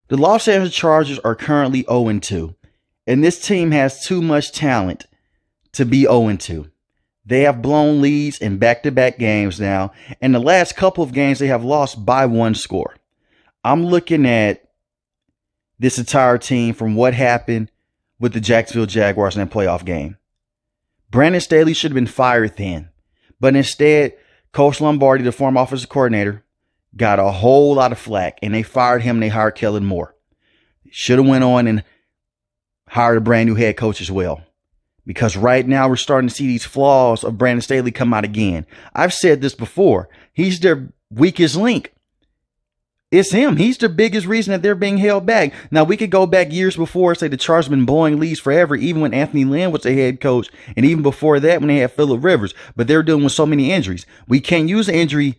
The Los Angeles Chargers are currently 0-2, and this team has too much talent to be 0-2. They have blown leads in back-to-back games now, and the last couple of games they have lost by one score. I'm looking at this entire team from what happened with the Jacksonville Jaguars in that playoff game. Brandon Staley should have been fired then, but instead, Coach Lombardi, the former offensive coordinator, got a whole lot of flack, and they fired him and they hired Kellen Moore. Should have went on and hired a brand new head coach as well. Because right now we're starting to see these flaws of Brandon Staley come out again. I've said this before. He's their weakest link. It's him. He's the biggest reason that they're being held back. Now, we could go back years before and say the Chargers have been blowing leads forever, even when Anthony Lynn was the head coach, and even before that when they had Phillip Rivers. But they're dealing with so many injuries. We can't use the injury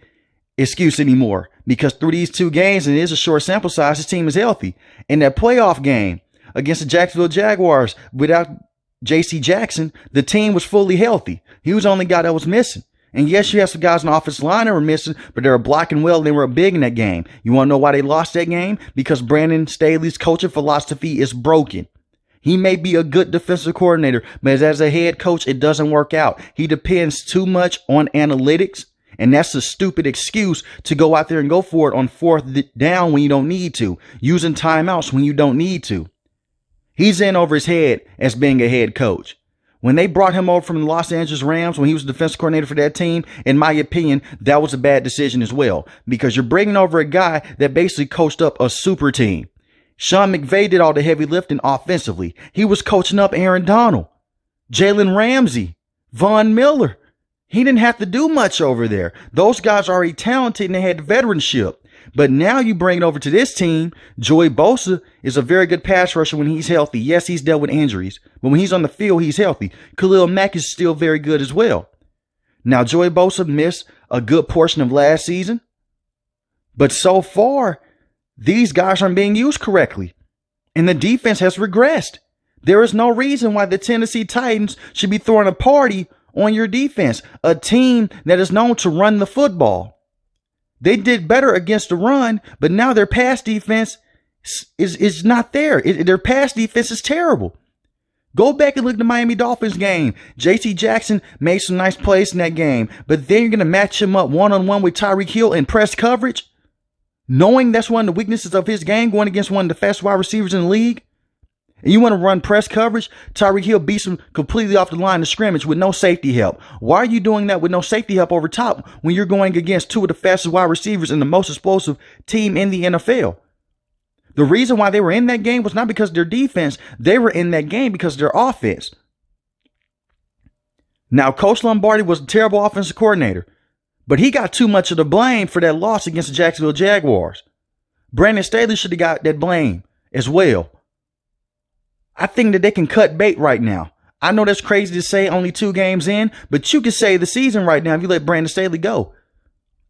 excuse anymore because through these two games, and it is a short sample size, his team is healthy. In that playoff game against the Jacksonville Jaguars, without J.C. Jackson, the team was fully healthy. He was the only guy that was missing. And yes, you have some guys on the offensive line that were missing, but they were blocking well and they were big in that game. You want to know why they lost that game? Because Brandon Staley's coaching philosophy is broken. He may be a good defensive coordinator, but as a head coach, it doesn't work out. He depends too much on analytics, and that's a stupid excuse to go out there and go for it on fourth down when you don't need to, using timeouts when you don't need to. He's in over his head as being a head coach. When they brought him over from the Los Angeles Rams, when he was the defensive coordinator for that team, in my opinion, that was a bad decision as well. Because you're bringing over a guy that basically coached up a super team. Sean McVay did all the heavy lifting offensively. He was coaching up Aaron Donald, Jalen Ramsey, Von Miller. He didn't have to do much over there. Those guys are already talented and they had veteranship. But now you bring it over to this team. Joey Bosa is a very good pass rusher when he's healthy. Yes, he's dealt with injuries, but when he's on the field, he's healthy. Khalil Mack is still very good as well. Now, Joey Bosa missed a good portion of last season, but so far, these guys aren't being used correctly, and the defense has regressed. There is no reason why the Tennessee Titans should be throwing a party on your defense, a team that is known to run the football. They did better against the run, but now their pass defense is not there. Their pass defense is terrible. Go back and look at the Miami Dolphins game. J.C. Jackson made some nice plays in that game, but then you're going to match him up one-on-one with Tyreek Hill in press coverage, knowing that's one of the weaknesses of his game, going against one of the fastest wide receivers in the league. And you want to run press coverage? Tyreek Hill beats him completely off the line of scrimmage with no safety help. Why are you doing that with no safety help over top when you're going against two of the fastest wide receivers and the most explosive team in the NFL? The reason why they were in that game was not because of their defense. They were in that game because of their offense. Now, Coach Lombardi was a terrible offensive coordinator, but he got too much of the blame for that loss against the Jacksonville Jaguars. Brandon Staley should have got that blame as well. I think that they can cut bait right now. I know that's crazy to say only 2 games in, but you can save the season right now if you let Brandon Staley go.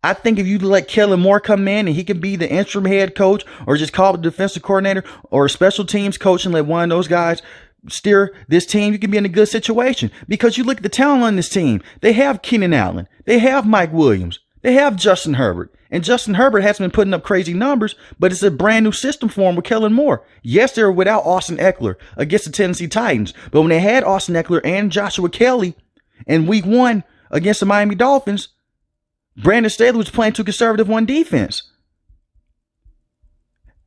I think if you let Kellen Moore come in and he can be the interim head coach or just call the defensive coordinator or a special teams coach and let one of those guys steer this team, you can be in a good situation. Because you look at the talent on this team. They have Keenan Allen. They have Mike Williams. They have Justin Herbert. And Justin Herbert hasn't been putting up crazy numbers, but it's a brand new system for him with Kellen Moore. Yes, they were without Austin Eckler against the Tennessee Titans. But when they had Austin Eckler and Joshua Kelly in week 1 against the Miami Dolphins, Brandon Staley was playing too conservative on defense.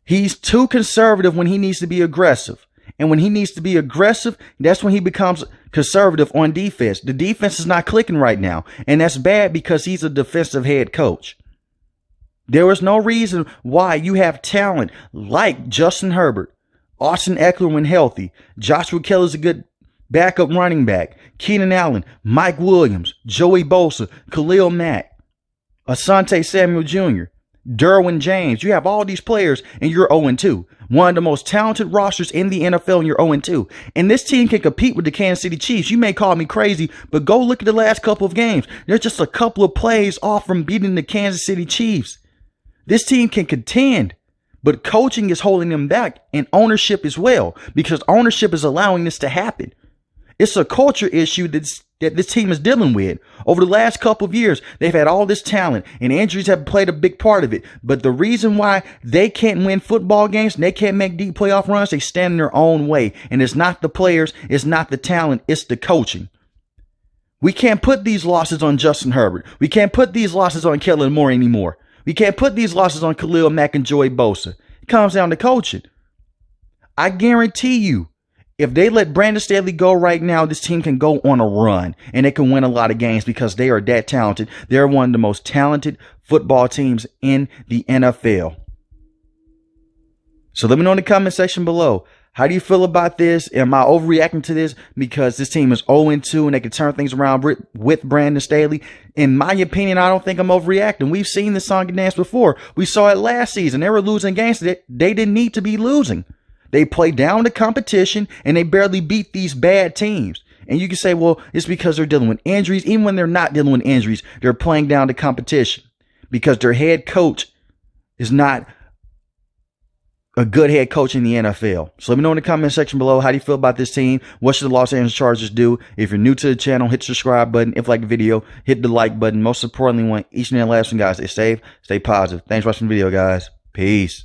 He's too conservative when he needs to be aggressive. And when he needs to be aggressive, that's when he becomes conservative on defense. The defense is not clicking right now. And that's bad because he's a defensive head coach. There is no reason why you have talent like Justin Herbert, Austin Eckler when healthy, Joshua Kelly is a good backup running back, Keenan Allen, Mike Williams, Joey Bosa, Khalil Mack, Asante Samuel Jr., Derwin James. You have all these players and you're 0-2. One of the most talented rosters in the NFL and you're 0-2. And this team can compete with the Kansas City Chiefs. You may call me crazy, but go look at the last couple of games. They're just a couple of plays off from beating the Kansas City Chiefs. This team can contend, but coaching is holding them back and ownership as well, because ownership is allowing this to happen. It's a culture issue that this team is dealing with. Over the last couple of years, they've had all this talent, and injuries have played a big part of it. But the reason why they can't win football games, and they can't make deep playoff runs, they stand in their own way. And it's not the players, it's not the talent, it's the coaching. We can't put these losses on Justin Herbert. We can't put these losses on Kellen Moore anymore. We can't put these losses on Khalil Mack and Joey Bosa. It comes down to coaching. I guarantee you, if they let Brandon Staley go right now, this team can go on a run and they can win a lot of games because they are that talented. They're one of the most talented football teams in the NFL. So let me know in the comment section below. How do you feel about this? Am I overreacting to this because this team is 0-2 and they can turn things around with Brandon Staley? In my opinion, I don't think I'm overreacting. We've seen this song and dance before. We saw it last season. They were losing games that they didn't need to be losing. They play down the competition and they barely beat these bad teams. And you can say, well, it's because they're dealing with injuries. Even when they're not dealing with injuries, they're playing down the competition because their head coach is not a good head coach in the NFL. So let me know in the comment section below. How do you feel about this team? What should the Los Angeles Chargers do? If you're new to the channel, hit the subscribe button. If you like the video, hit the like button. Most importantly, want each and every last one, guys, stay safe, stay positive. Thanks for watching the video, guys. Peace.